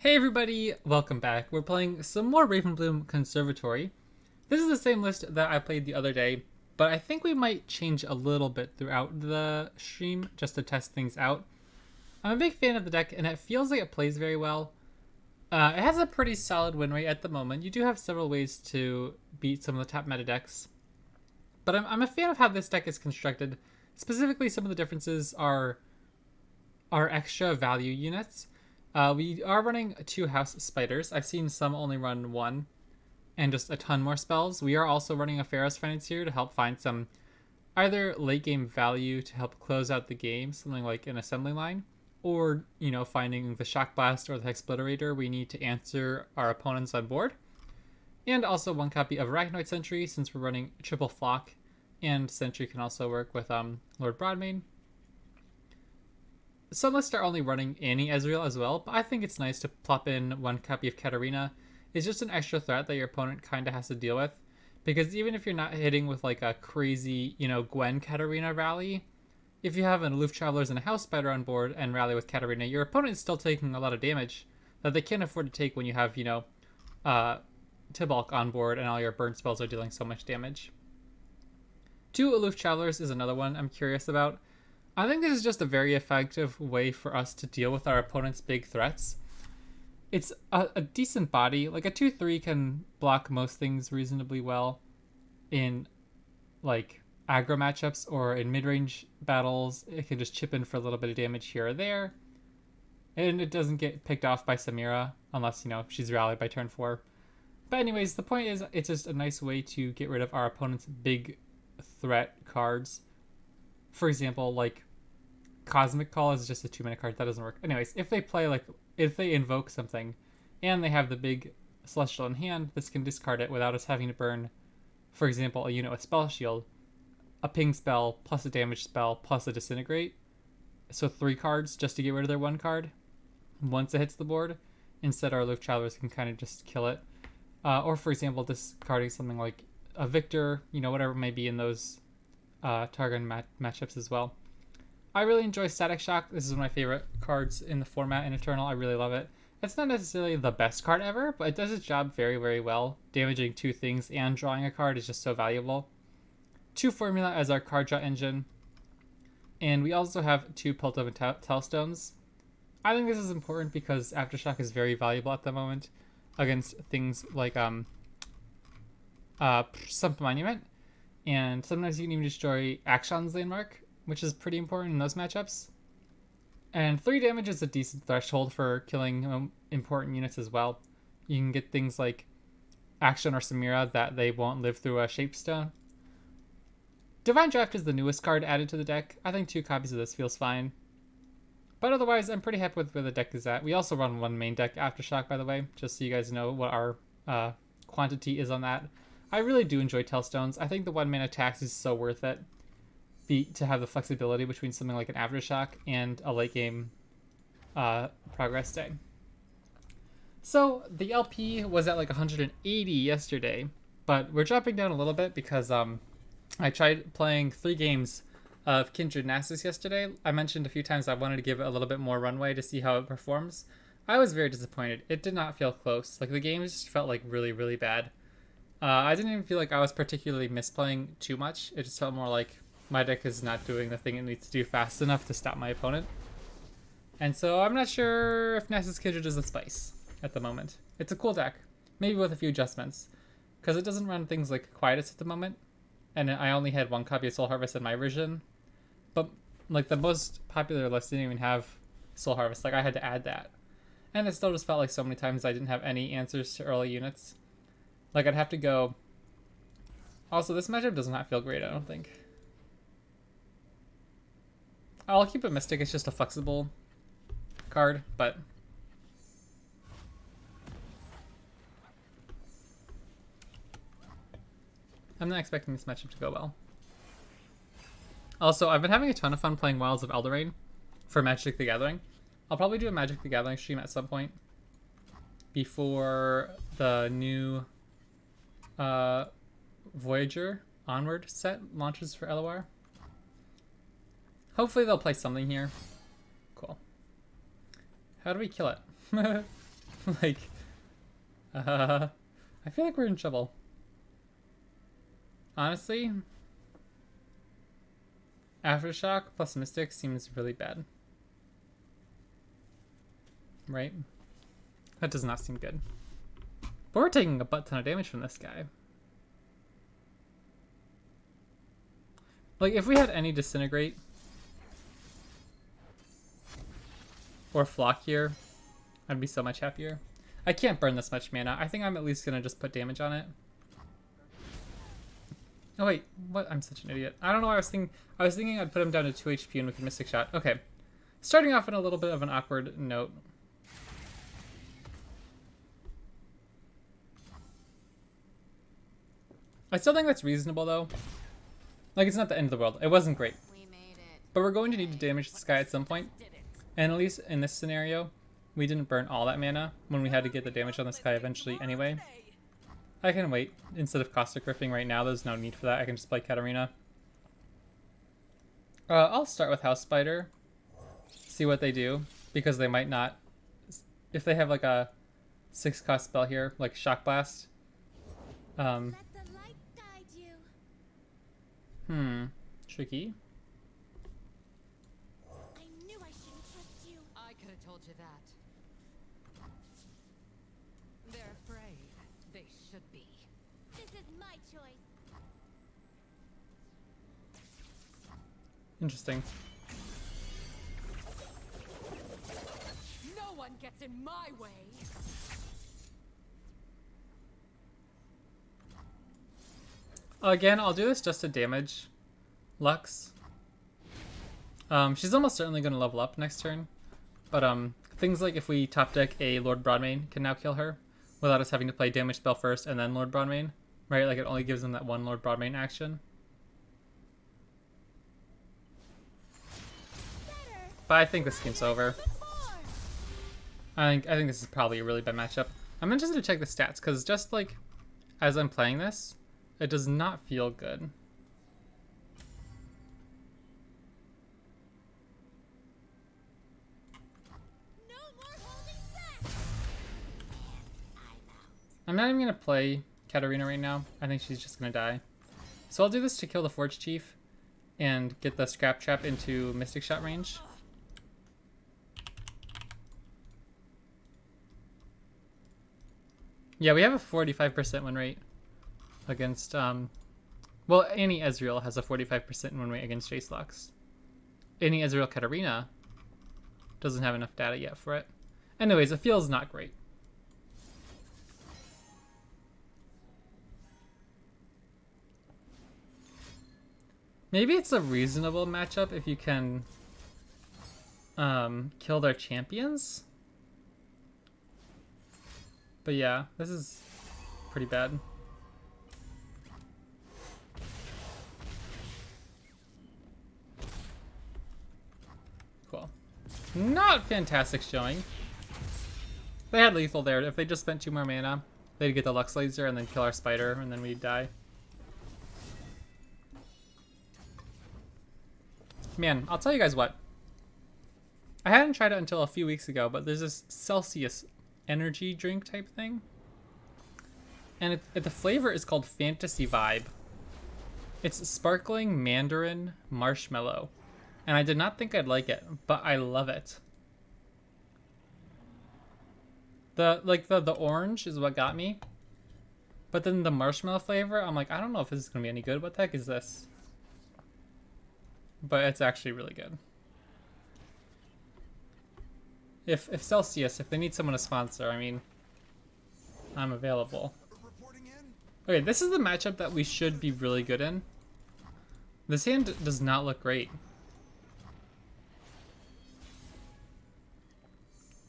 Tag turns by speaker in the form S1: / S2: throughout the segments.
S1: Hey everybody, welcome back. We're playing some more Ravenbloom Conservatory. This is the same list that I played the other day, but I think we might change a little bit throughout the stream just to test things out. I'm a big fan of the deck and it feels like it plays very well. It has a pretty solid win rate at the moment. You do have several ways to beat some of the top meta decks, but I'm a fan of how this deck is constructed. Specifically, some of the differences are extra value units. We are running 2 House Spiders. I've seen some only run 1 and just a ton more spells. We are also running a Pharaoh's Financier to help find some either late game value to help close out the game, something like an assembly line, or, finding the Shock Blast or the Hexpliterator we need to answer our opponents on board. And also 1 copy of Arachnoid Sentry since we're running triple Flock, and Sentry can also work with Lord Broadmane. Some lists are only running Annie Ezreal as well, but I think it's nice to plop in 1 copy of Katarina. It's just an extra threat that your opponent kind of has to deal with, because even if you're not hitting with like a crazy, Gwen Katarina rally, if you have an Aloof Travelers and a House Spider on board and rally with Katarina, your opponent is still taking a lot of damage that they can't afford to take when you have, Tibalt on board and all your burn spells are dealing so much damage. 2 Aloof Travelers is another one I'm curious about. I think this is just a very effective way for us to deal with our opponent's big threats. It's a decent body. Like a 2/3 can block most things reasonably well in like aggro matchups or in mid-range battles. It can just chip in for a little bit of damage here or there. And it doesn't get picked off by Samira unless, she's rallied by turn 4. But anyways, the point is it's just a nice way to get rid of our opponent's big threat cards. For example, like Cosmic Call is just a 2-mana card that doesn't work. Anyways, if they invoke something and they have the big Celestial in hand, this can discard it without us having to burn, for example, a unit with Spell Shield, a ping spell plus a damage spell plus a disintegrate. So 3 cards just to get rid of their 1 card once it hits the board. Instead, our Aloof Travelers can kind of just kill it. Or for example, discarding something like a Victor, whatever it may be in those target matchups as well. I really enjoy Static Shock. This is one of my favorite cards in the format in Eternal. I really love it. It's not necessarily the best card ever, but it does its job very, very well. Damaging 2 things and drawing a card is just so valuable. 2 Formula as our card draw engine. And we also have 2 Piltover Telstones. I think this is important because Aftershock is very valuable at the moment against things like Sump Monument. And sometimes you can even destroy Axon's landmark, which is pretty important in those matchups. And 3 damage is a decent threshold for killing important units as well. You can get things like Action or Samira that they won't live through a Shapestone. Divine Draft is the newest card added to the deck. I think 2 copies of this feels fine. But otherwise, I'm pretty happy with where the deck is at. We also run 1 main deck Aftershock, by the way, just so you guys know what our quantity is on that. I really do enjoy Telstones. I think the 1-mana tax is so worth it to have the flexibility between something like an Aftershock and a late game progress day. So the LP was at like 180 yesterday, but we're dropping down a little bit because I tried playing 3 games of Kindred Nasus yesterday. I mentioned a few times I wanted to give it a little bit more runway to see how it performs. I was very disappointed. It did not feel close. Like the game just felt like really, really bad. I didn't even feel like I was particularly misplaying too much. It just felt more like my deck is not doing the thing it needs to do fast enough to stop my opponent. And so I'm not sure if Nasus Kindred is a spice at the moment. It's a cool deck, maybe with a few adjustments, because it doesn't run things like Quietus at the moment, and I only had 1 copy of Soul Harvest in my version. But like the most popular list didn't even have Soul Harvest. Like I had to add that, and it still just felt like so many times I didn't have any answers to early units. Like I'd have to go. Also, this matchup does not feel great, I don't think. I'll keep it Mystic. It's just a flexible card, but I'm not expecting this matchup to go well. Also, I've been having a ton of fun playing Wilds of Eldraine for Magic the Gathering. I'll probably do a Magic the Gathering stream at some point before the new Voyager Onward set launches for LOR. Hopefully they'll play something here. Cool. How do we kill it? Like, I feel like we're in trouble. Honestly, Aftershock plus Mystic seems really bad. Right? That does not seem good. But we're taking a butt ton of damage from this guy. Like, if we had any Disintegrate or Flock here, I'd be so much happier. I can't burn this much mana. I think I'm at least gonna just put damage on it. Oh wait, what? I'm such an idiot. I don't know what I was thinking. I was thinking I'd put him down to 2 HP and we could Mystic Shot. Okay. Starting off on a little bit of an awkward note. I still think that's reasonable though. Like, it's not the end of the world. It wasn't great. But we're going to need to damage this guy at some point. And at least in this scenario, we didn't burn all that mana when we had to get the damage on this guy eventually anyway. I can wait. Instead of Caustic Riffing right now, there's no need for that. I can just play Katarina. I'll start with House Spider. See what they do. Because they might not... If they have like a 6-cost spell here, like Shock Blast. Tricky.
S2: I knew I shouldn't trust you.
S3: I could have told you that. They're afraid. They should be.
S2: This is my choice.
S1: Interesting.
S3: No one gets in my way.
S1: Again, I'll do this just to damage Lux. She's almost certainly going to level up next turn. But things like if we top deck a Lord Broadmane can now kill her without us having to play damage spell first and then Lord Broadmane. Right? Like, it only gives them that one Lord Broadmane action. But I think this game's over. I think this is probably a really bad matchup. I'm interested to check the stats, because just like as I'm playing this, it does not feel good.
S2: No more holding back.
S1: I'm not even going to play Katarina right now. I think she's just going to die. So I'll do this to kill the Forge Chief and get the Scrap Trap into Mystic Shot range. Yeah, we have a 45% win rate against, well, any Ezreal has a 45% win rate against Jace Lux. Any Ezreal Katarina doesn't have enough data yet for it. Anyways, it feels not great. Maybe it's a reasonable matchup if you can kill their champions. But yeah, this is pretty bad. Cool. Not fantastic showing. They had lethal there. If they just spent 2 more mana, they'd get the Lux Laser and then kill our Spider, and then we'd die. Man, I'll tell you guys what. I hadn't tried it until a few weeks ago, but there's this Celsius energy drink type thing. And the flavor is called Fantasy Vibe. It's sparkling mandarin marshmallow. And I did not think I'd like it, but I love it. The orange is what got me. But then the marshmallow flavor, I'm like, I don't know if this is going to be any good. What the heck is this? But it's actually really good. If Celsius, if they need someone to sponsor, I mean, I'm available. Okay, this is the matchup that we should be really good in. This hand does not look great.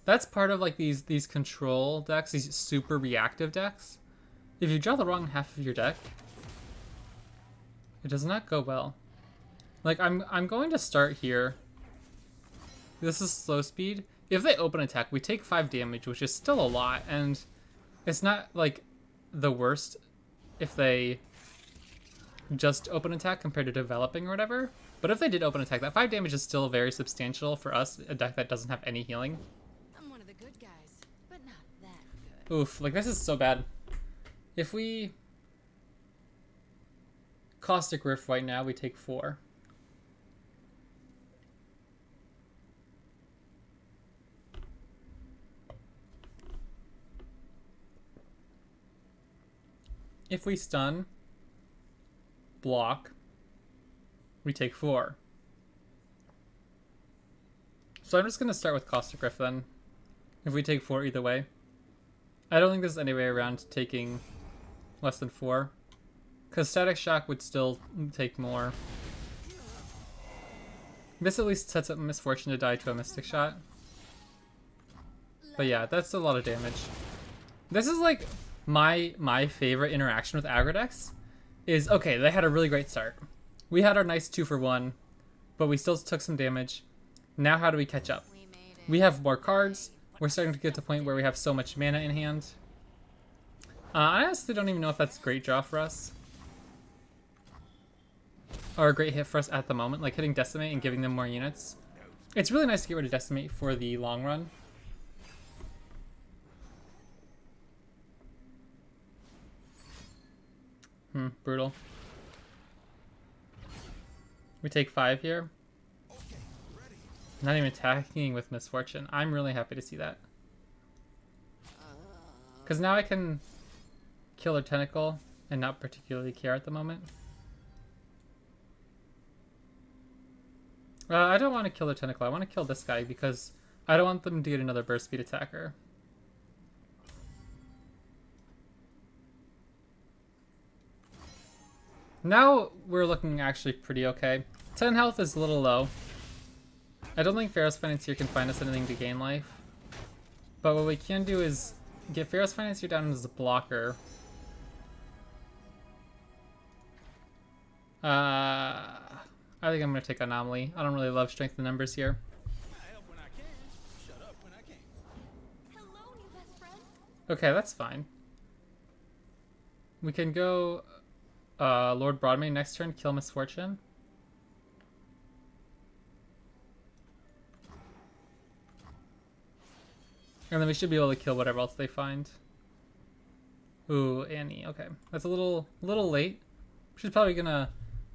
S1: That's part of like these control decks, these super reactive decks. If you draw the wrong half of your deck, it does not go well. Like, I'm going to start here. This is slow speed. If they open attack, we take 5 damage, which is still a lot, and it's not like the worst if they just open attack compared to developing or whatever. But if they did open attack, that 5 damage is still very substantial for us, a deck that doesn't have any healing.
S3: I'm one of the good guys, but not that that good.
S1: Oof, like this is so bad. If we Caustic Rift right now, we take 4. If we stun, block, we take 4. So I'm just going to start with Caustic Rift then. If we take 4 either way. I don't think there's any way around taking less than 4. Because Static Shock would still take more. This at least sets up Misfortune to die to a Mystic Shot. But yeah, that's a lot of damage. This is like my favorite interaction with aggro decks. Is, okay, they had a really great start. We had our nice 2-for-1, but we still took some damage. Now how do we catch up?
S3: We made it.
S1: We have more cards. We're starting to get to the point where we have so much mana in hand. I honestly don't even know if that's a great draw for us. Or a great hit for us at the moment, like hitting Decimate and giving them more units. It's really nice to get rid of Decimate for the long run. Brutal. We take 5 here. Not even attacking with Misfortune. I'm really happy to see that. Because now I can kill their Tentacle and not particularly care at the moment. I don't want to kill their Tentacle. I want to kill this guy because I don't want them to get another burst speed attacker. Now we're looking actually pretty okay. 10 health is a little low. I don't think Pharaoh's Financier can find us anything to gain life. But what we can do is get Pharaoh's Financier down as a blocker. I think I'm going to take Anomaly. I don't really love Strength in Numbers here.
S2: Hello, new best friend.
S1: Okay, that's fine. We can go Lord Broadmane next turn, kill Misfortune. And then we should be able to kill whatever else they find. Ooh, Annie. Okay, that's a little late. She's probably gonna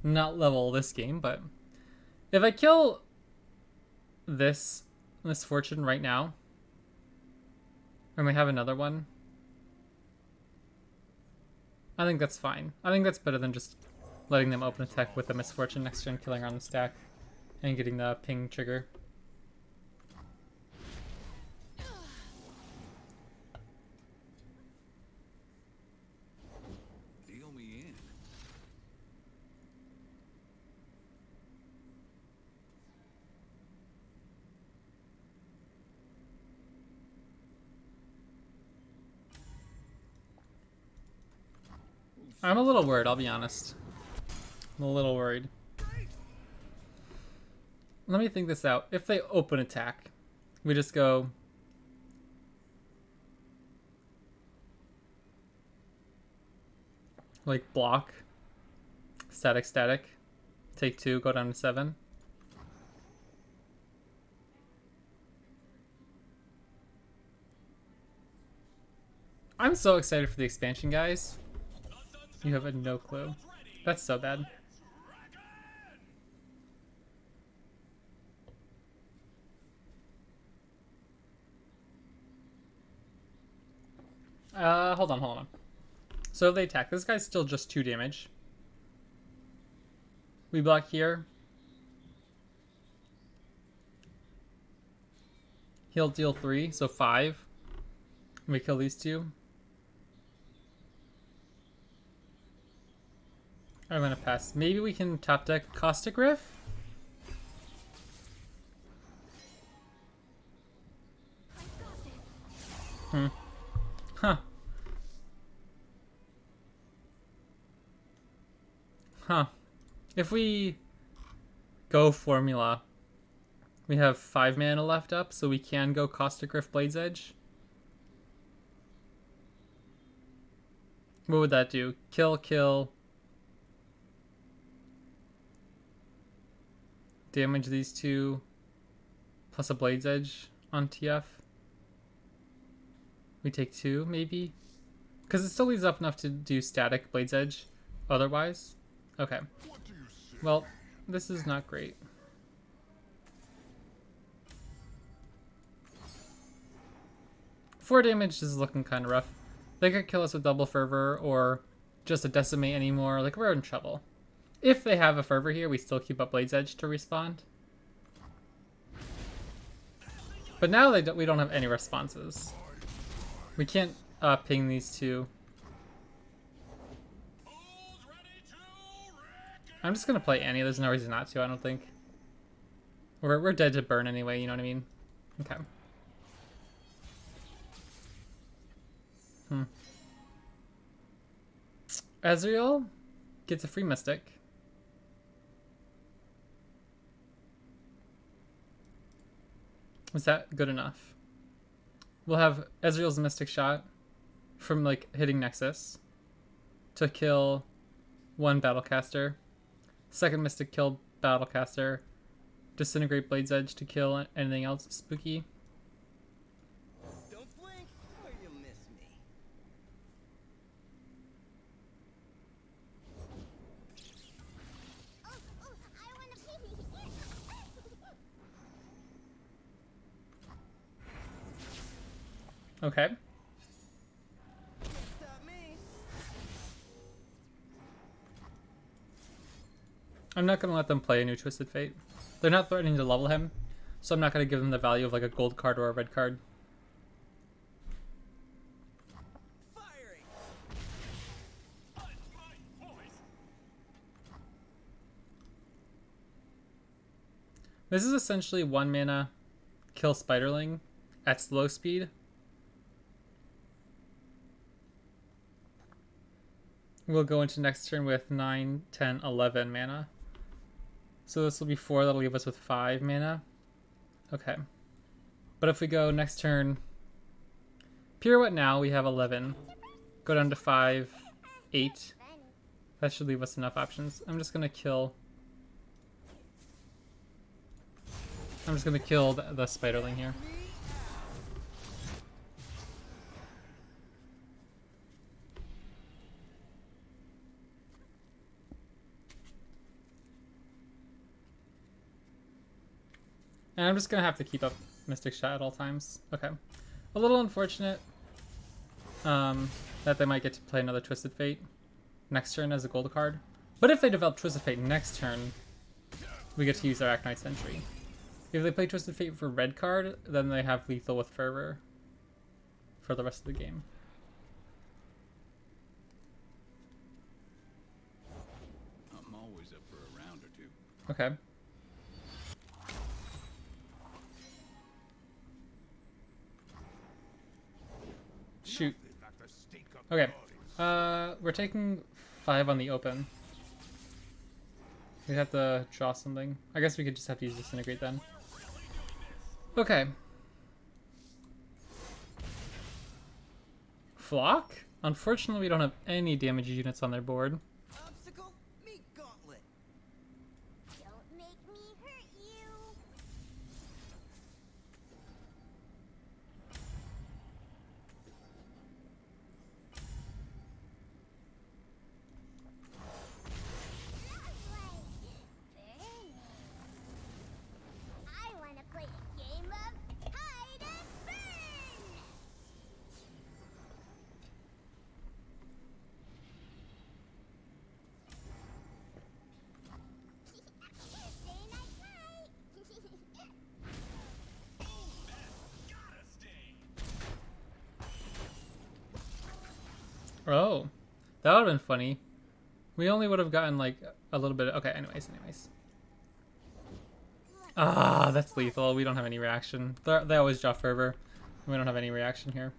S1: not level this game, but if I kill this Misfortune right now, and we have another one, I think that's fine. I think that's better than just letting them open attack with the Misfortune next turn, killing her on the stack, and getting the ping trigger.
S4: Deal me in.
S1: I'm a little worried, I'll be honest. I'm a little worried. Let me think this out. If they open attack, we just go... like block, static, static, take 2, go down to 7. I'm so excited for the expansion, guys. You have no clue. That's so bad. Hold on. So if they attack, this guy's still just 2 damage. We block here. He'll deal 3, so 5. We kill these 2. I'm gonna pass. Maybe we can top deck Caustic Rift? Huh. Huh. If we go Formula, we have 5 mana left up, so we can go Caustic Rift Blade's Edge. What would that do? Kill. Damage these 2, plus a Blade's Edge on TF. We take 2, maybe? Because it still leaves up enough to do static Blade's Edge otherwise. Okay. Well, this is not great. 4 damage is looking kind of rough. They could kill us with double fervor or just a decimate anymore. Like, we're in trouble. If they have a fervor here, we still keep up Blade's Edge to respond. But now we don't have any responses. We can't ping these two. I'm just gonna play Annie. There's no reason not to, I don't think. We're dead to burn anyway, you know what I mean? Okay. Ezreal gets a free Mystic. Is that good enough? We'll have Ezreal's Mystic Shot from like hitting Nexus to kill 1 Battlecaster. Second Mystic kill Battlecaster. Disintegrate Blade's Edge to kill anything else spooky.
S4: Don't blink or you miss me.
S2: I wanna pee.
S1: Okay.
S4: Can't stop me.
S1: I'm not going to let them play a new Twisted Fate. They're not threatening to level him, so I'm not going to give them the value of like a gold card or a red card.
S4: Firing.
S1: This is essentially 1 mana, kill Spiderling at slow speed. We'll go into next turn with 9, 10, 11 mana. So this will be 4, that'll leave us with 5 mana. Okay. But if we go next turn, Pirouette now, we have 11. Go down to 5, 8. That should leave us enough options. I'm just gonna kill the Spiderling here. And I'm just gonna have to keep up Mystic Shot at all times. Okay. A little unfortunate that they might get to play another Twisted Fate next turn as a gold card. But if they develop Twisted Fate next turn, we get to use their Arachnite Sentry. If they play Twisted Fate for red card, then they have Lethal with Fervor for the rest of the game.
S5: I'm always up for a round or two.
S1: Okay. Shoot. Okay. We're taking 5 on the open. We have to draw something. I guess we could just have to use Disintegrate then. Okay. Flock? Unfortunately, we don't have any damage units on their board.
S4: Obstacle, meet gauntlet.
S2: Don't make me hurt you. I wanna play a game of hide and burn. Stay night night.
S1: Oh. That would have been funny. We only would have gotten like a little bit. Okay, anyways. Ah, that's lethal. We don't have any reaction. They always draw Fervor. We don't have any reaction here.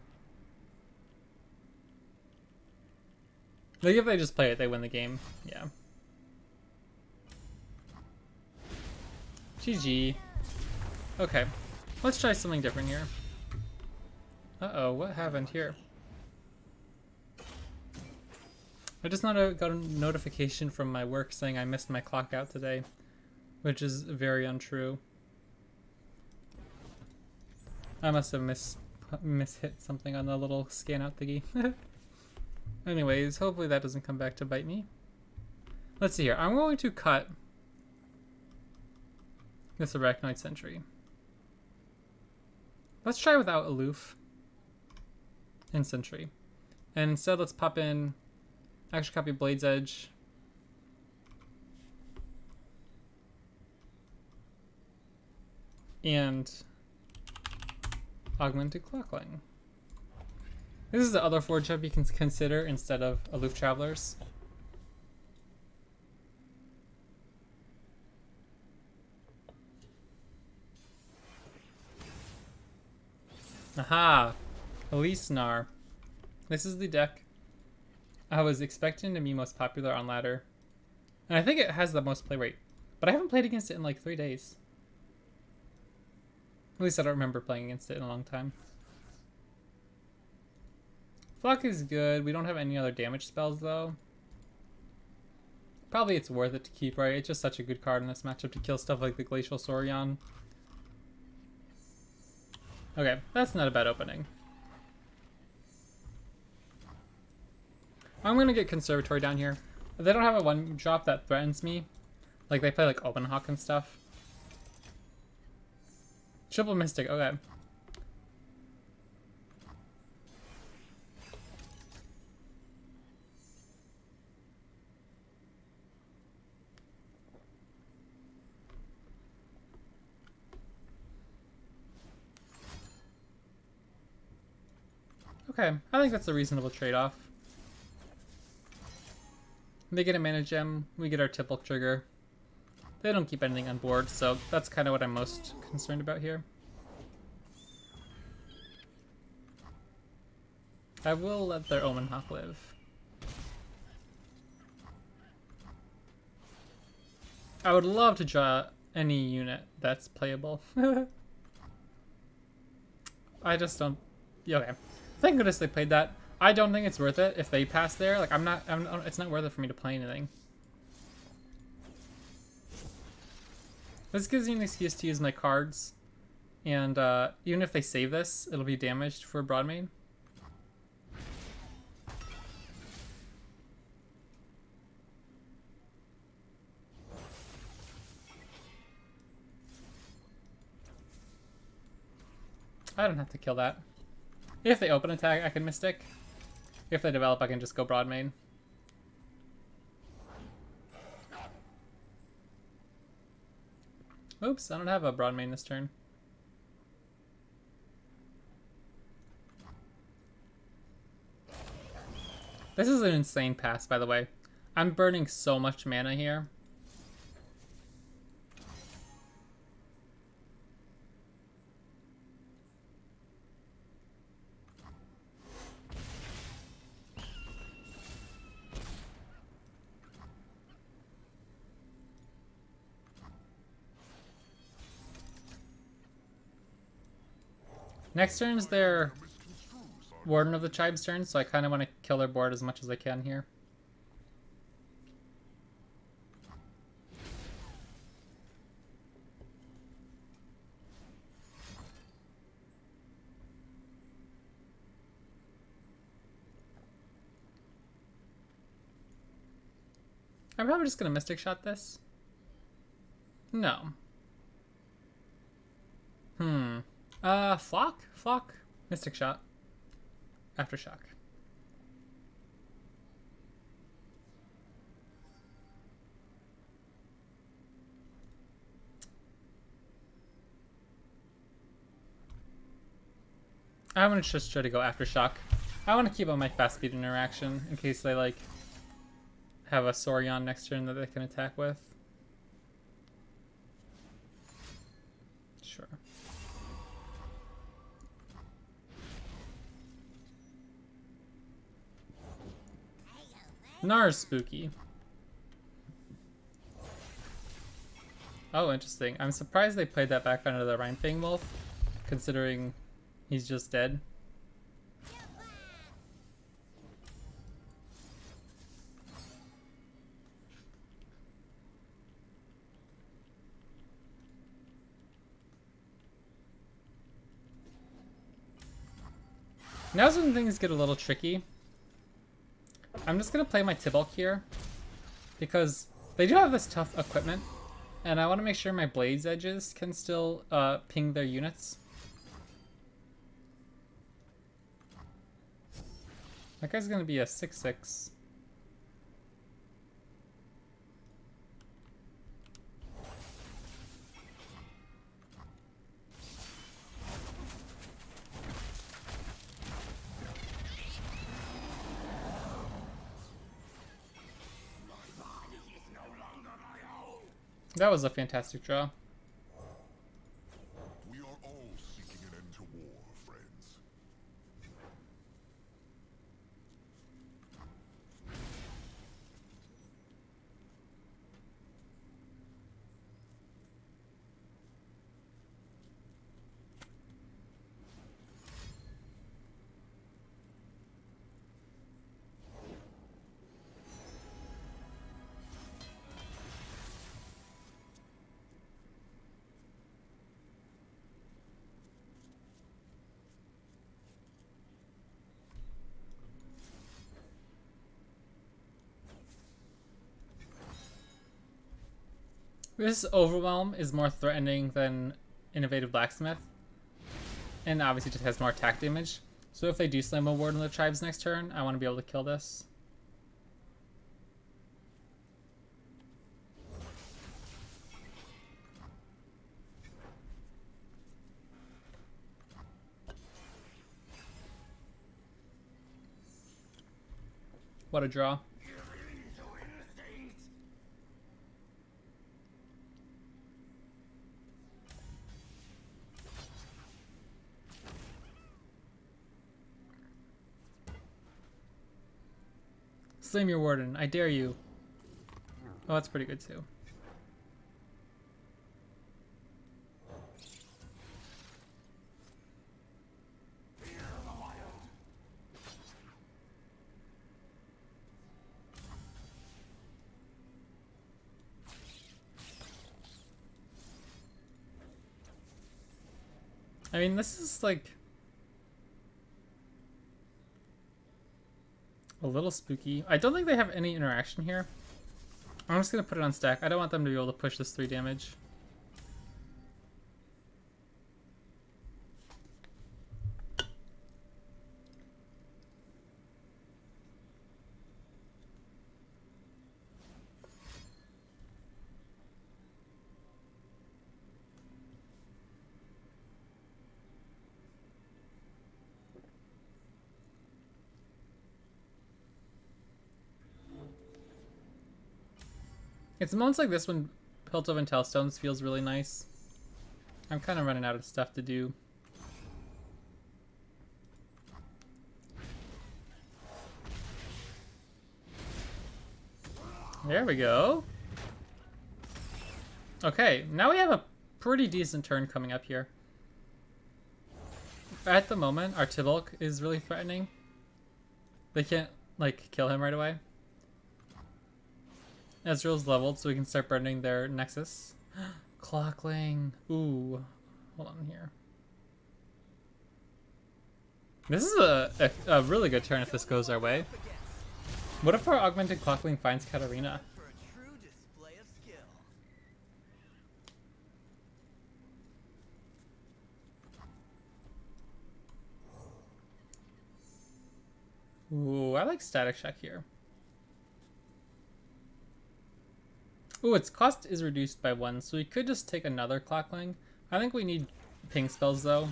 S1: Like if they just play it, they win the game. Yeah. GG. Okay. Let's try something different here. Uh-oh, what happened here? I just got a notification from my work saying I missed my clock out today, which is very untrue. I must have mishit something on the little scan out thingy. Anyways, hopefully that doesn't come back to bite me. Let's see here. I'm going to cut this Arachnoid Sentry. Let's try without Aloof and Sentry. And instead, let's pop in Extra Copy Blade's Edge. And Augmented Clockling. This is the other forge up you can consider instead of Aloof Travelers. Aha! Elisnar. This is the deck I was expecting to be most popular on ladder. And I think it has the most play rate. But I haven't played against it in like 3 days. At least I don't remember playing against it in a long time. Flock is good. We don't have any other damage spells though. Probably it's worth it to keep, right? It's just such a good card in this matchup to kill stuff like the Glacial Saurian. Okay, that's not a bad opening. I'm gonna get Conservatory down here. They don't have a 1-drop that threatens me. Like they play like Open Hawk and stuff. Triple Mystic, okay. Okay, I think that's a reasonable trade-off. They get a mana gem, we get our Tipple trigger. They don't keep anything on board, so that's kind of what I'm most concerned about here. I will let their Omen Hawk live. I would love to draw any unit that's playable. I just don't... Okay. Thank goodness they played that. I don't think it's worth it if they pass there. Like, it's not worth it for me to play anything. This gives me an excuse to use my cards. And even if they save this, it'll be damaged for Broadmain. I don't have to kill that. If they open attack, I can Mystic. If they develop, I can just go Broadmain. Oops, I don't have a Broadmain this turn. This is an insane pass, by the way. I'm burning so much mana here. Next turn is their Warden of the Tribe's turn, so I kind of want to kill their board as much as I can here. I'm probably just going to Mystic Shot this. No. Flock? Flock? Mystic Shot. Aftershock. I want to just try to go Aftershock. I want to keep on my fast speed interaction in case they like have a Saurian next turn that they can attack with. Sure. Nar's spooky. Oh, interesting. I'm surprised they played that back under the Rhinefang Wolf, considering he's just dead. Now's when things get a little tricky. I'm just gonna play my Tibalt here because they do have this tough equipment, and I want to make sure my Blade's edges can still ping their units. That guy's gonna be a 6/6. That was a fantastic draw.
S6: We are all seeking an end to war, friends.
S1: This Overwhelm is more threatening than Innovative Blacksmith, and obviously just has more attack damage. So if they do slam a ward on the tribes next turn, I want to be able to kill this. What a draw. Slam your warden, I dare you. Oh, that's pretty good too. I mean, this is like a little spooky. I don't think they have any interaction here. I'm just gonna put it on stack. I don't want them to be able to push this 3 damage. It's moments like this when Hilt of Intelstones feels really nice. I'm kind of running out of stuff to do. There we go. Okay, now we have a pretty decent turn coming up here. At the moment, our Tibalt is really threatening. They can't, like, kill him right away. Ezreal's leveled, so we can start burning their Nexus. Clockling. Ooh. Hold on here. This is a really good turn if this goes our way. What if our Augmented Clockling finds Katarina?
S4: For a true display of skill.
S1: Ooh, I like Static Shock here. Ooh, its cost is reduced by 1, so we could just take another Clockling. I think we need ping spells, though,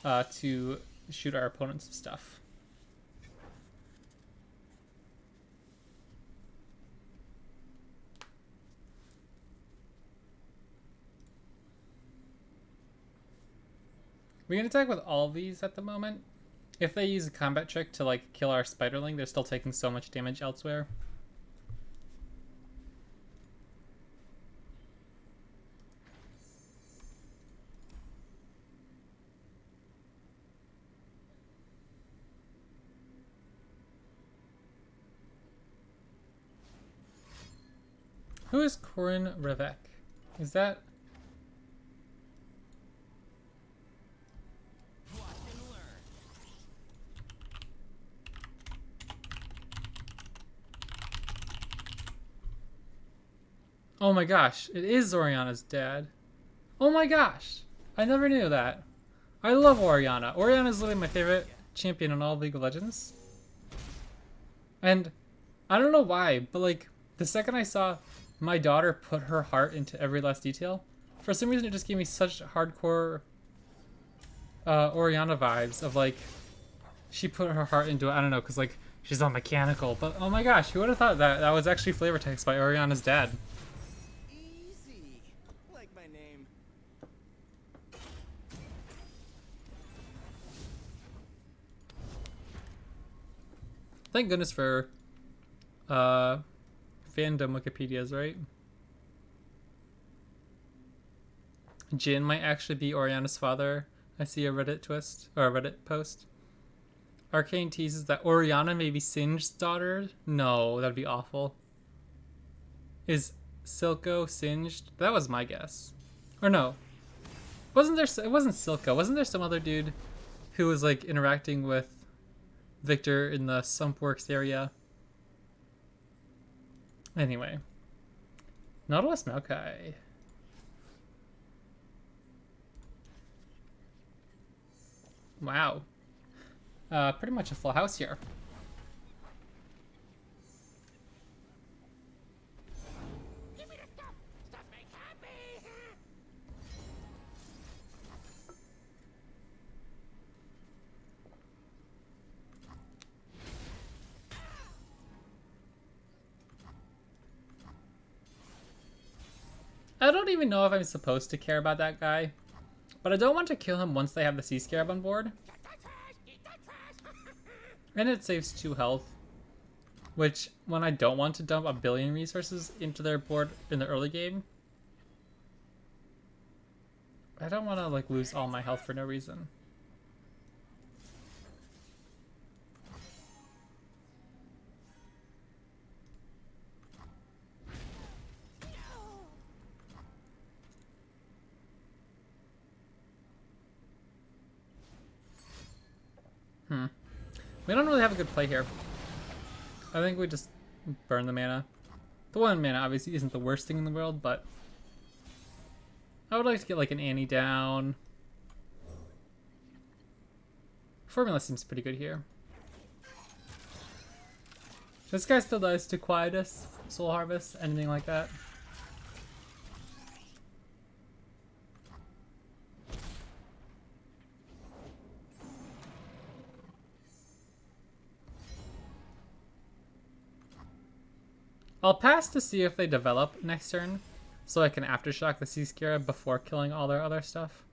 S1: to shoot our opponents' stuff. We can attack with all of these at the moment. If they use a combat trick to, like, kill our Spiderling, they're still taking so much damage elsewhere. Who is Corin Revek? Is that...
S4: Watch and learn.
S1: Oh my gosh, it is Oriana's dad. Oh my gosh, I never knew that. I love Oriana. Oriana is literally my favorite champion in all of League of Legends. And I don't know why, but like the second I saw my daughter put her heart into every last detail, for some reason it just gave me such hardcore Oriana vibes of like she put her heart into it. I don't know, because like she's all mechanical, but oh my gosh, who would have thought that was actually flavor text by Oriana's dad?
S4: Easy. Like my name.
S1: Thank goodness for fandom Wikipedias, right? Jin might actually be Oriana's father. I see a Reddit twist, or a Reddit post. Arcane teases that Oriana may be Singe's daughter. No, that'd be awful. Is Silco singed? That was my guess. Or no. It wasn't Silco. Wasn't there some other dude who was like interacting with Victor in the Sumpworks area? Anyway. Nautilus Maokai. Wow. Pretty much a full house here.
S2: Give me the stuff! Stuff make happy!
S1: I don't even know if I'm supposed to care about that guy, but I don't want to kill him once they have the Sea Scarab on board. And it saves 2 health, which when I don't want to dump a billion resources into their board in the early game, I don't want to like lose all my health for no reason. We don't really have a good play here. I think we just burn the mana. The 1 mana obviously isn't the worst thing in the world, but I would like to get like an Annie down. Formula seems pretty good here. This guy still dies to Quietus, Soul Harvest, anything like that. I'll pass to see if they develop next turn, so I can aftershock the Sea Scarab before killing all their other stuff.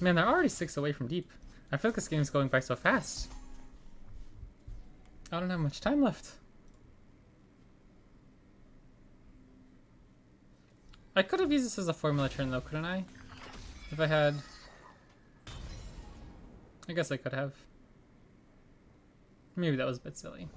S1: Man, they're already 6 away from deep. I feel like this game's going by so fast. I don't have much time left. I could have used this as a formula turn though, couldn't I? If I had... I guess I could have. Maybe that was a bit silly.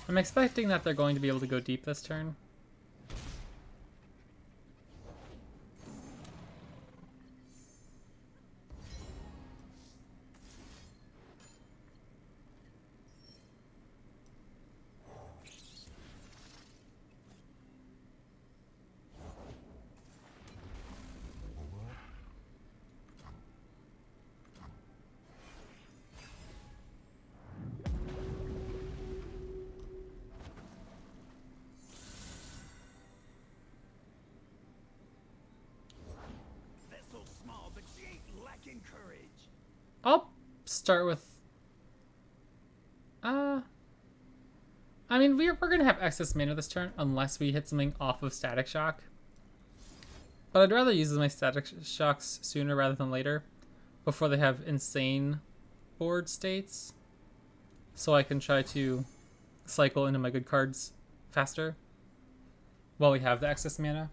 S1: I'm expecting that they're going to be able to go deep this turn.
S4: Vessel's small, but she ain't lacking courage.
S1: I'll start with... I mean, we're going to have excess mana this turn unless we hit something off of Static Shock. But I'd rather use my Static Shocks sooner rather than later, before they have insane board states. so I can try to cycle into my good cards faster while we have the excess mana.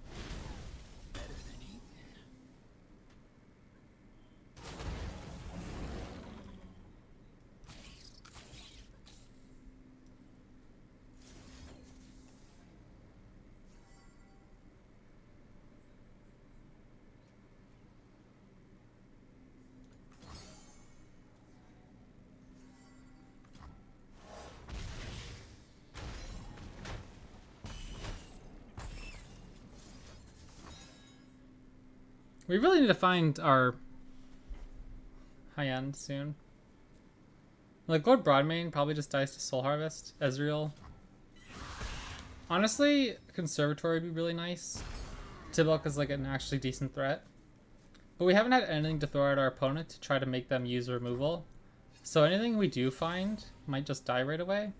S1: We really need to find our high end soon. Like, Lord Broadmane probably just dies to Soul Harvest. Ezreal. Honestly, Conservatory would be really nice. Tibok is like an actually decent threat. But we haven't had anything to throw at our opponent to try to make them use removal. So anything we do find might just die right away.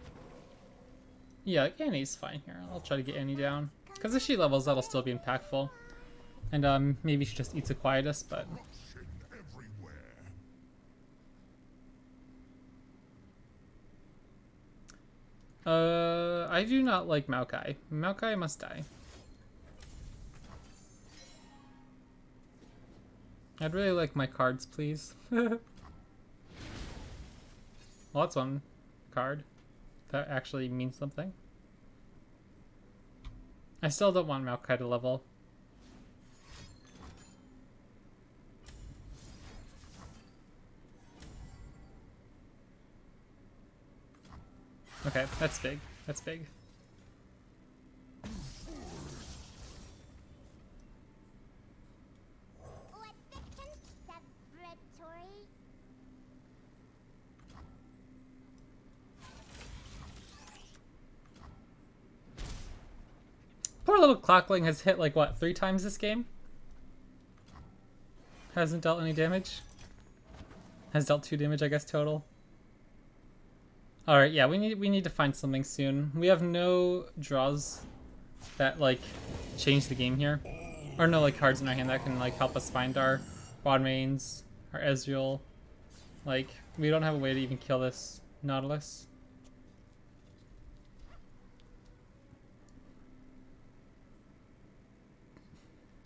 S1: Yeah, like Annie's fine here. I'll try to get Annie down. Because if she levels, that'll still be impactful. And maybe she just eats a Quietus, but...
S6: Corruption everywhere.
S1: I do not like Maokai. Maokai must die. I'd really like my cards, please. Well, that's one card. That actually means something. I still don't want Maokai to level. Okay, that's big. That's big.
S2: What's the conservatory?
S1: Poor little Clockling has hit like what, 3 times this game? Hasn't dealt any damage. Has dealt 2 damage, I guess, total. Alright, yeah, we need to find something soon. We have no draws that like change the game here. Or no like cards in our hand that can like help us find our Broadmanes, our Ezreal. Like, we don't have a way to even kill this Nautilus.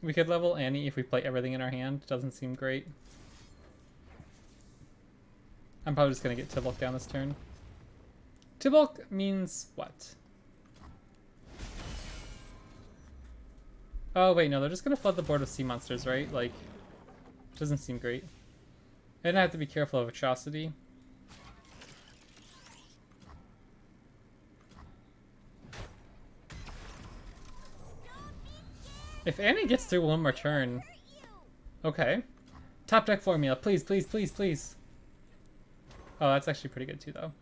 S1: We could level Annie if we play everything in our hand. Doesn't seem great. I'm probably just gonna get Tibalt down this turn. Tibalt means what? Oh wait, no, they're just gonna flood the board with sea monsters, right? Like, doesn't seem great. And I have to be careful of Atrocity. If Annie gets through one more turn... Okay. Top deck formula, please, please, please, please. Oh, that's actually pretty good too, though.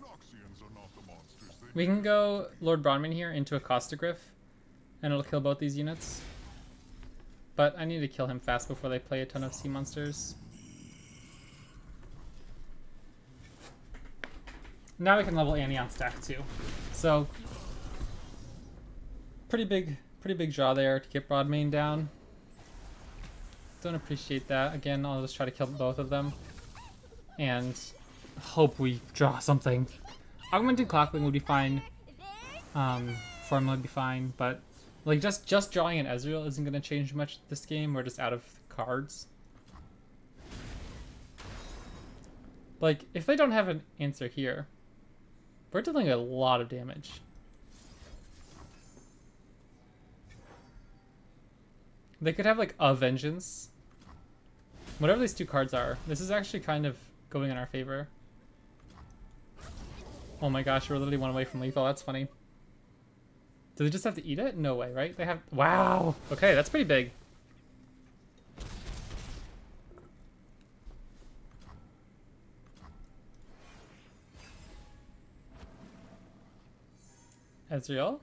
S6: Noxians are not the monsters they
S1: We can go Lord Bronman here into a Costagriff, and it'll kill both these units. But I need to kill him fast before they play a ton of sea monsters. Now we can level Annie on stack too. So pretty big draw there to get Broadmane down. Don't appreciate that. Again, I'll just try to kill both of them. And hope we draw something. Augmented Clockling would be fine. Formula would be fine, but like just drawing an Ezreal isn't gonna change much this game. We're just out of cards. Like, if they don't have an answer here, we're dealing a lot of damage. They could have like a Vengeance. Whatever these 2 cards are, this is actually kind of going in our favor. Oh my gosh, we're literally 1 away from lethal. That's funny. Do they just have to eat it? No way, right? They have... Wow! Okay, that's pretty big. Ezreal?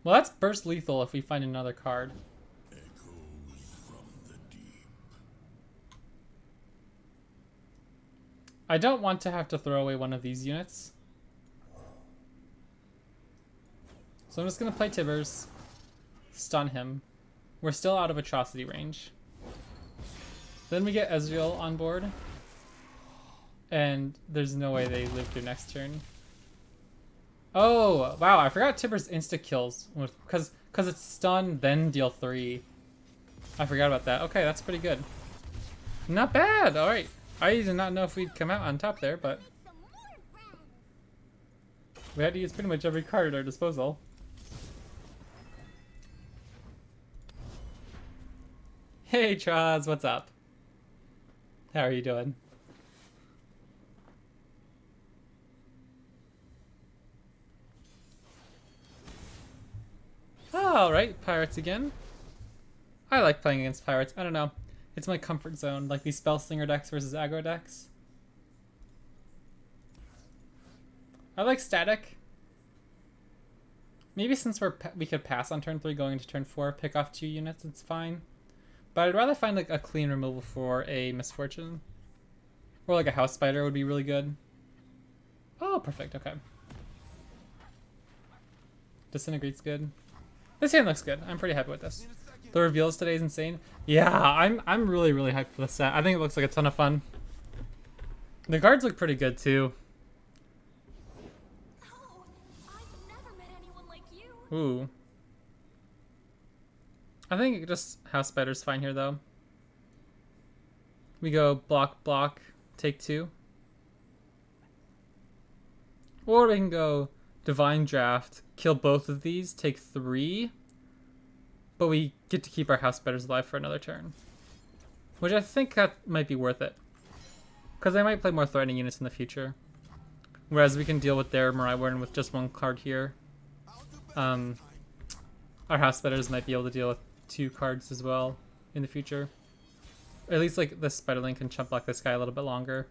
S1: Well, that's burst lethal if we find another card.
S6: echoes from the deep.
S1: I don't want to have to throw away one of these units. So I'm just going to play Tibbers. stun him. We're still out of atrocity range. Then we get Ezreal on board. And there's no way they live through next turn. Oh, wow, I forgot Tibbers insta-kills. Because it's stun, then deal 3. I forgot about that. Okay, that's pretty good. Not bad, alright. I did not know if we'd come out on top there, but...
S2: Some more friends.
S1: we had to use pretty much every card at our disposal. Hey, Troz, what's up? How are you doing? Alright, pirates again. I like playing against pirates. I don't know. It's my comfort zone, like these Spellslinger decks versus aggro decks. I like static. Maybe since we could pass on turn 3 going into turn 4, pick off 2 units, it's fine. But I'd rather find like a clean removal for a Misfortune. Or like a House Spider would be really good. Oh, perfect, okay. Disintegrate's good. This hand looks good. I'm pretty happy with this. The reveals today is insane. Yeah, I'm really hyped for this set. I think it looks like a ton of fun. The cards look pretty good too.
S2: Oh, I've never met anyone like you.
S1: Ooh. I think just House Spider's fine here though. We go block, take 2. Or we can go Divine Draft, kill both of these, take 3. But we get to keep our House Spiders alive for another turn. Which I think that might be worth it. Because they might play more threatening units in the future. Whereas we can deal with their Mirai Warden with just 1 card here. Our House Spiders might be able to deal with 2 cards as well in the future. Or at least like the Spiderling can chump block this guy a little bit longer.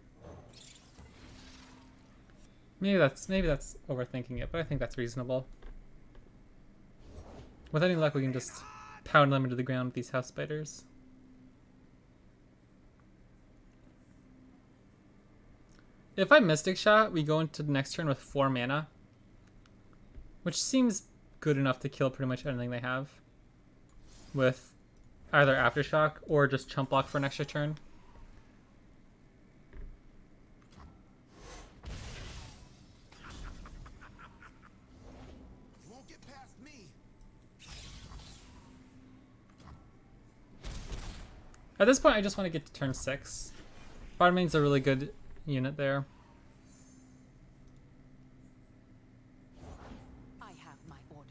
S1: Maybe that's overthinking it, but I think that's reasonable. With any luck, we can just pound them into the ground with these House Spiders. If I Mystic Shot, we go into the next turn with 4 mana. Which seems good enough to kill pretty much anything they have. With either Aftershock or just chump block for an extra turn.
S4: Won't get past me.
S1: At this point, I just want to get to turn 6. Bottomlane's a really good unit there.
S3: I have my orders.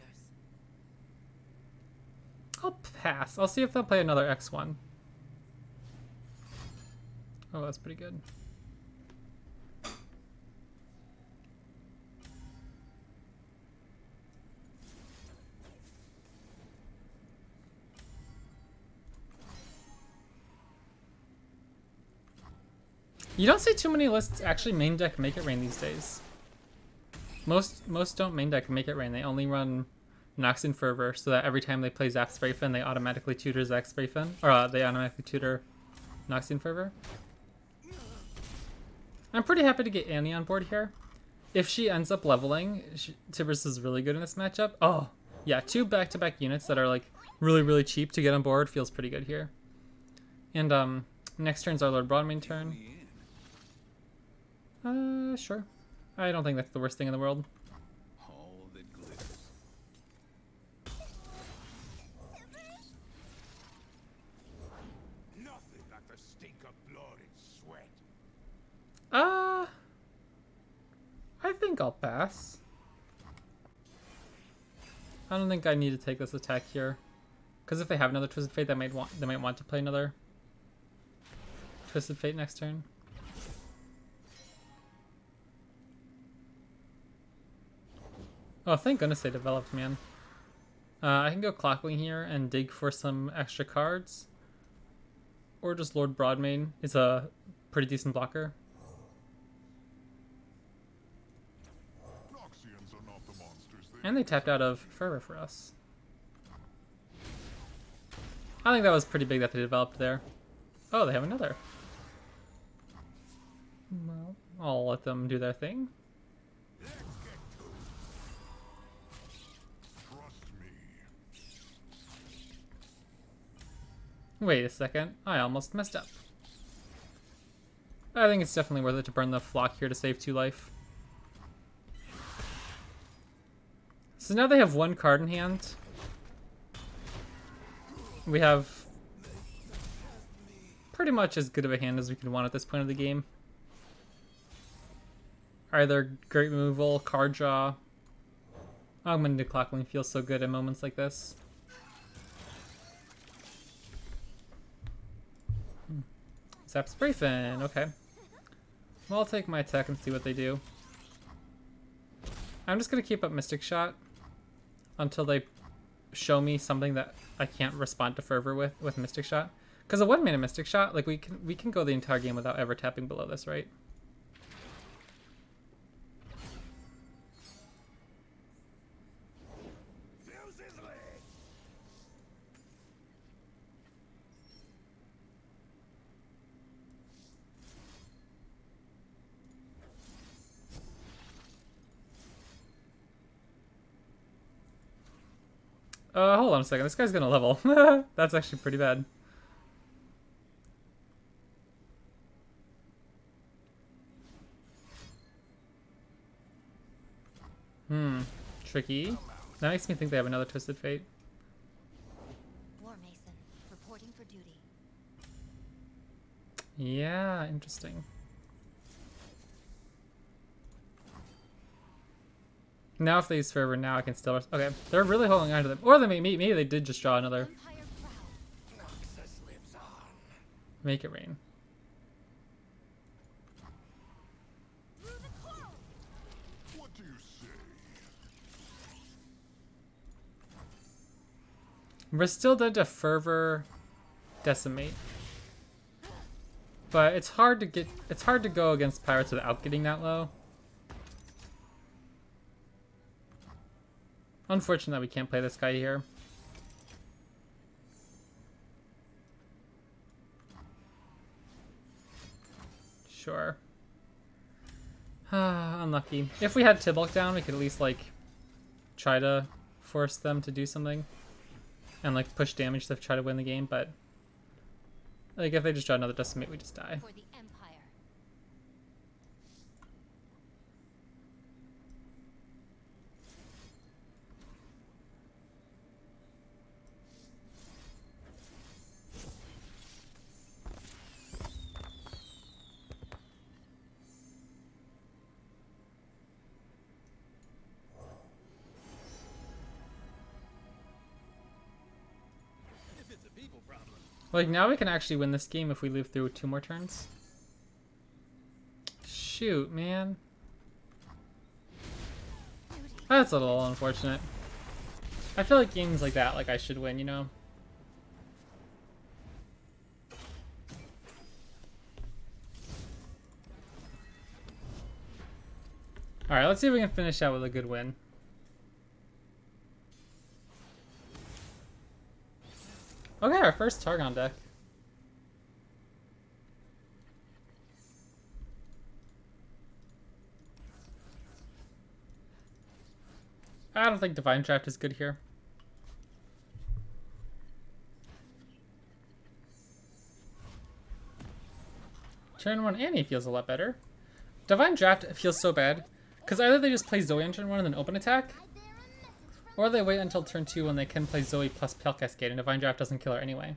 S1: I'll pass. I'll see if they'll play another X1. Oh, that's pretty good. You don't see too many lists actually main deck Make It Rain these days. Most don't main deck Make It Rain. They only run Noxian Fervor, so that every time they play Zap Sprayfin, they automatically tutor Zap Sprayfin, or they automatically tutor Noxian Fervor. I'm pretty happy to get Annie on board here. If she ends up leveling, Tibbers is really good in this matchup. Oh, yeah, 2 back-to-back units that are like really cheap to get on board feels pretty good here. And next turn's our Lord Broadmane turn. Sure. I don't think that's the worst thing in the world.
S5: All that glitters.
S4: Nothing like the stink of blood and sweat.
S1: I think I'll pass. I don't think I need to take this attack here. Because if they have another Twisted Fate, they might want to play another Twisted Fate next turn. Oh, thank goodness they developed, man. I can go Clockling here and dig for some extra cards. Or just Lord Broadmane is a pretty decent blocker.
S6: Noxians are not the monsters
S1: And they tapped out of Fervor for us. I think that was pretty big that they developed there. Oh, they have another. Well, I'll let them do their thing.
S6: Trust me.
S1: Wait a second. I almost messed up. I think it's definitely worth it to burn the flock here to save 2 life. So now they have 1 card in hand. We have pretty much as good of a hand as we could want at this point of the game. Either great removal, card draw. Augmented Clockling feels so good at moments like this. Zap Spray Fin, okay. Well, I'll take my attack and see what they do. I'm just gonna keep up Mystic Shot until they show me something that I can't respond to Fervor with Mystic Shot. Because a 1-mana Mystic Shot, like we can go the entire game without ever tapping below this, right? Hold on a second. This guy's gonna level. That's actually pretty bad. Tricky. That makes me think they have another Twisted Fate.
S2: War Mason, reporting for duty.
S1: Yeah, interesting. Now if they use Fervor now, I can still... Okay, they're really holding on to them. Or maybe they did just draw another.
S2: Empire proud.
S4: Noxus lives on.
S1: Make it rain.
S2: Through the coral.
S6: What do you say?
S1: We're still dead to Fervor Decimate. But it's hard to go against Pirates without getting that low. Unfortunate that we can't play this guy here. Sure. Unlucky. If we had Tibalt down, we could at least, like, try to force them to do something. And, like, push damage to try to win the game, but... Like, if they just draw another Decimate, we just die.
S2: For the Empire.
S5: If it's a people problem.
S1: Like, now we can actually win this game if we live through 2 more turns. Shoot, man. That's a little unfortunate. I feel like games like that, like, I should win, you know? Alright, let's see if we can finish out with a good win. Okay, our first Targon deck. I don't think Divine Draft is good here. Turn 1 Annie feels a lot better. Divine Draft feels so bad, because either they just play Zoe on turn 1 and then open attack, or they wait until turn 2 when they can play Zoe plus Pale Cascade, and Divine Draft doesn't kill her anyway.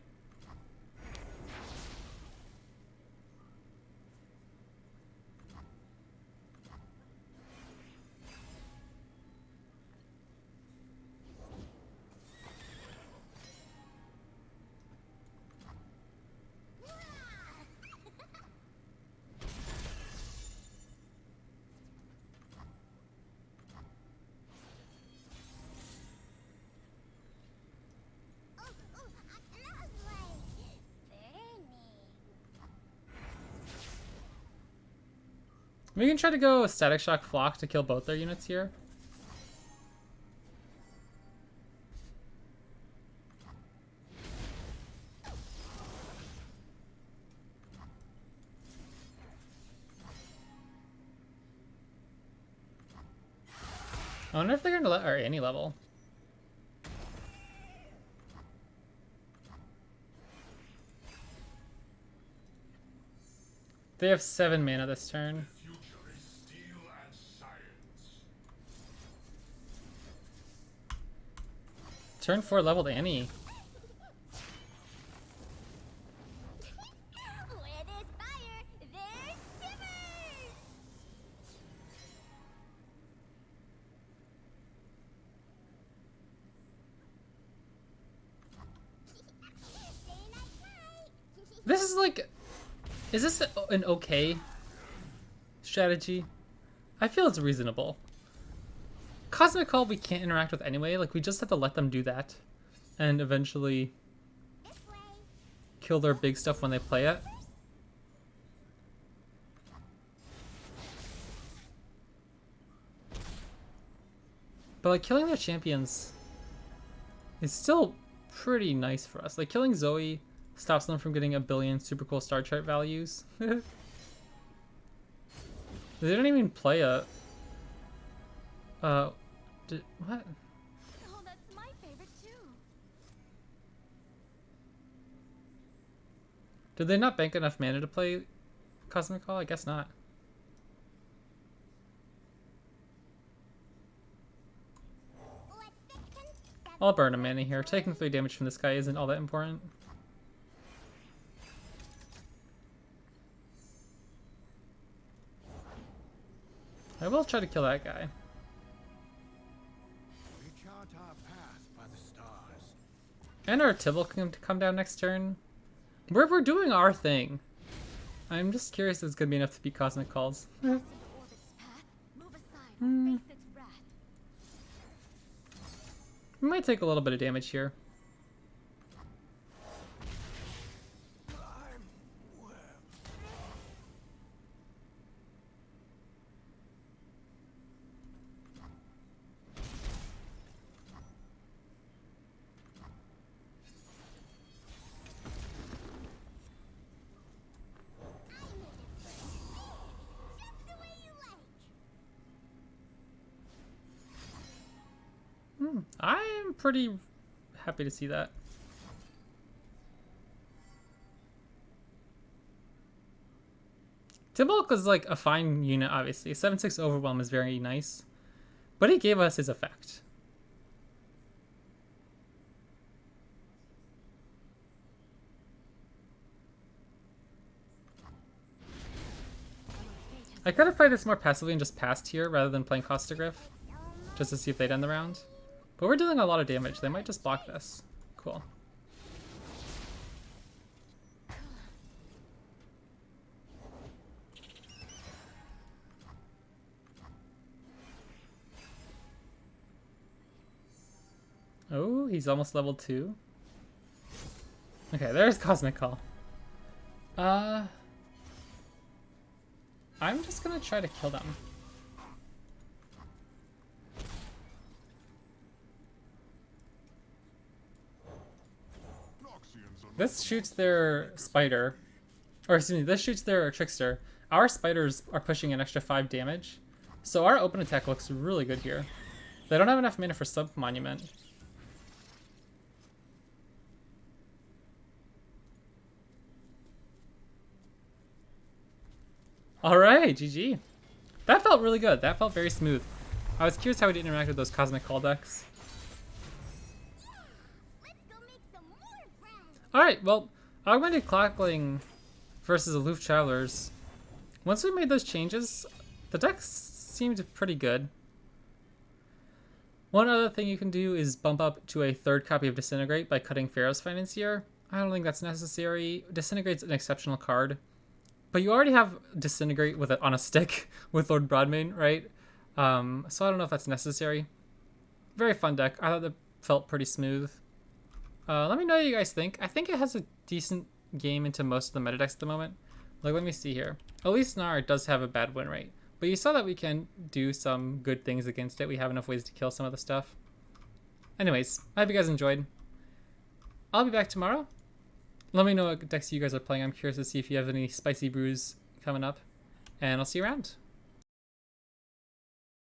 S1: We can try to go Static Shock Flock to kill both their units here. I wonder if they're gonna let our Annie level. They have 7 mana this turn.
S6: Future is steel and science.
S1: Turn 4 leveled Annie.
S2: Where there's fire, there's timbers! Stay night.
S1: This is like, is this an okay strategy? I feel it's reasonable. Cosmic Call we can't interact with anyway, like we just have to let them do that and eventually
S2: This way.
S1: kill their big stuff when they play it. But like killing their champions is still pretty nice for us. Like killing Zoe stops them from getting a billion super cool star chart values. They don't even play a what?
S3: Oh, that's my favorite too.
S1: Did they not bank enough mana to play Cosmic Call? I guess not.
S2: What's the
S1: I'll burn a mana here. Taking 3 damage from this guy isn't all that important. I will try to kill that guy.
S4: We chart our path by the stars.
S1: And our Tibble can come down next turn. We're doing our thing. I'm just curious if it's gonna be enough to beat Cosmic Calls.
S3: Pass into orbit's path. Move aside or face its wrath.
S1: We might take a little bit of damage here.
S4: I'm well.
S2: just the way you like.
S1: I'm pretty happy to see that. Tibble is like a fine unit, obviously. 7/6 Overwhelm is very nice. But he gave us his effect. I could have played this more passively and just passed here rather than playing Costagriff, just to see if they'd end the round. But we're dealing a lot of damage. They might just block this. Cool. Oh, he's almost level 2. Okay, there's Cosmic Call. I'm just gonna try to kill them.
S6: Noxians are
S1: This shoots their spider. Or excuse me, this shoots their trickster. Our spiders are pushing an extra 5 damage. So our open attack looks really good here. They don't have enough mana for sub monument. Alright, GG. That felt really good. That felt very smooth. I was curious how we'd interact with those Cosmic Call decks.
S2: Let's go make some more friends.
S1: Alright, well, Augmented Clockling versus Aloof Travelers. Once we made those changes, the decks seemed pretty good. One other thing you can do is bump up to a 3rd copy of Disintegrate by cutting Pharaoh's Financier. I don't think that's necessary. Disintegrate's an exceptional card. But you already have Disintegrate with it on a stick with Lord Broadmane, right? So I don't know if that's necessary. Very fun deck. I thought it felt pretty smooth. Let me know what you guys think. I think it has a decent game into most of the meta decks at the moment. Like, let me see here. Elise Nar does have a bad win rate. But you saw that we can do some good things against it. We have enough ways to kill some of the stuff. Anyways, I hope you guys enjoyed. I'll be back tomorrow. Let me know what decks you guys are playing. I'm curious to see if you have any spicy brews coming up. And I'll see you around.